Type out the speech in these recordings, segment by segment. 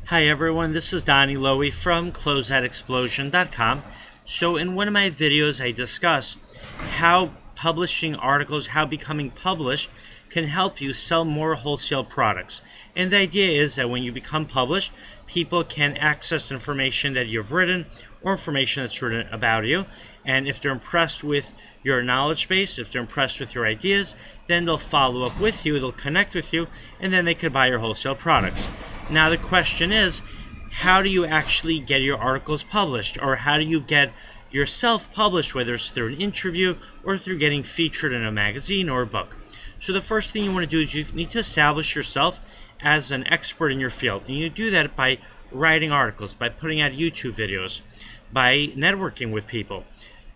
Hi everyone, this is Donny Lowy from Closeout.com. So in one of my videos I discuss how publishing articles, how becoming published can help you sell more wholesale products. And the idea is that when you become published, people can access information that you've written or information that's written about you. And if they're impressed with your knowledge base, if they're impressed with your ideas, then they'll follow up with you, they'll connect with you, and then they could buy your wholesale products. Now the question is, how do you actually get your articles published, or how do you get yourself published, whether it's through an interview or through getting featured in a magazine or a book? So the first thing you want to do is you need to establish yourself as an expert in your field, and you do that by writing articles, by putting out YouTube videos, by networking with people.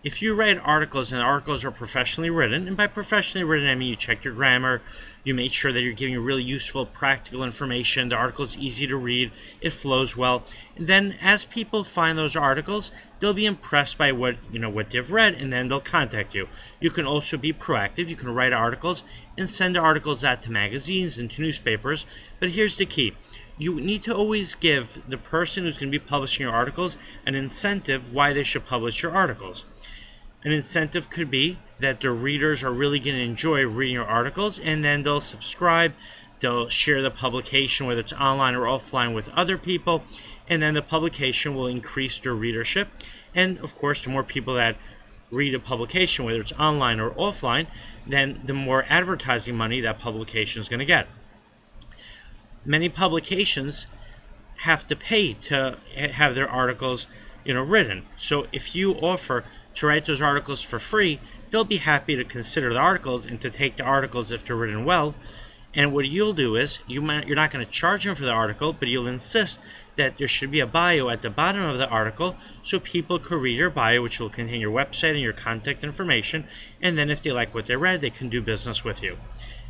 If you write articles and articles are professionally written, and by professionally written I mean you check your grammar, you make sure that you're giving really useful, practical information, the article is easy to read, it flows well, and then as people find those articles, they'll be impressed by what they've read, and then they'll contact you. You can also be proactive. You can write articles and send the articles out to magazines and to newspapers, but here's the key. You need to always give the person who's going to be publishing your articles an incentive why they should publish your articles. An incentive could be that the readers are really going to enjoy reading your articles, and then they'll subscribe, they'll share the publication, whether it's online or offline, with other people, and then the publication will increase their readership. And of course, the more people that read a publication, whether it's online or offline, then the more advertising money that publication is going to get. Many publications have to pay to have their articles written. So if you offer to write those articles for free, they'll be happy to consider the articles and to take the articles if they're written well. And what you'll do is you're not going to charge them for the article, but you'll insist that there should be a bio at the bottom of the article so people could read your bio, which will contain your website and your contact information, and then if they like what they read, they can do business with you.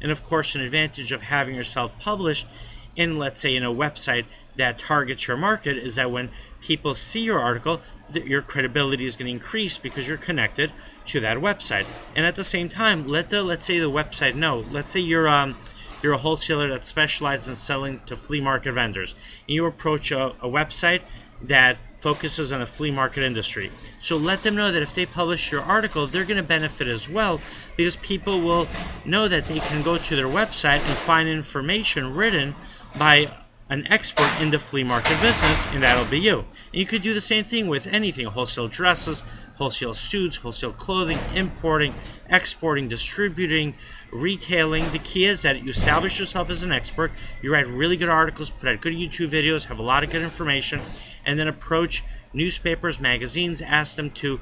And of course, an advantage of having yourself published in, let's say, in a website that targets your market is that when people see your article, your credibility is going to increase because you're connected to that website. And at the same time, let's say the website know. Let's say you're a wholesaler that specializes in selling to flea market vendors, and you approach a website that focuses on the flea market industry. So let them know that if they publish your article, they're going to benefit as well, because people will know that they can go to their website and find information written by an expert in the flea market business, and that'll be you. And you could do the same thing with anything: wholesale dresses, wholesale suits, wholesale clothing, importing, exporting, distributing, retailing. The key is that you establish yourself as an expert, you write really good articles, put out good YouTube videos, have a lot of good information, and then approach newspapers, magazines, ask them to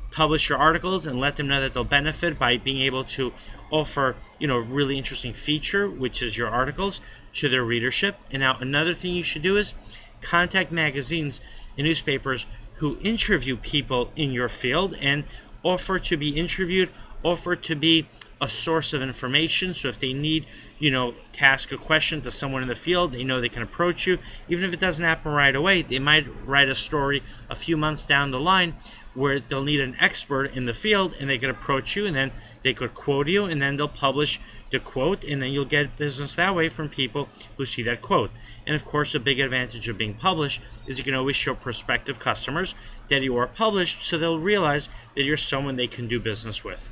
publish your articles and let them know that they'll benefit by being able to offer a really interesting feature, which is your articles, to their readership. And now another thing you should do is contact magazines and newspapers who interview people in your field and offer to be interviewed, offer to be a source of information. So if they need to ask a question to someone in the field, they know they can approach you. Even if it doesn't happen right away, they might write a story a few months down the line where they'll need an expert in the field, and they could approach you, and then they could quote you, and then they'll publish the quote, and then you'll get business that way from people who see that quote. And of course, a big advantage of being published is you can always show prospective customers that you are published, so they'll realize that you're someone they can do business with.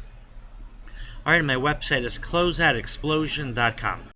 Alright, my website is closeoutexplosion.com.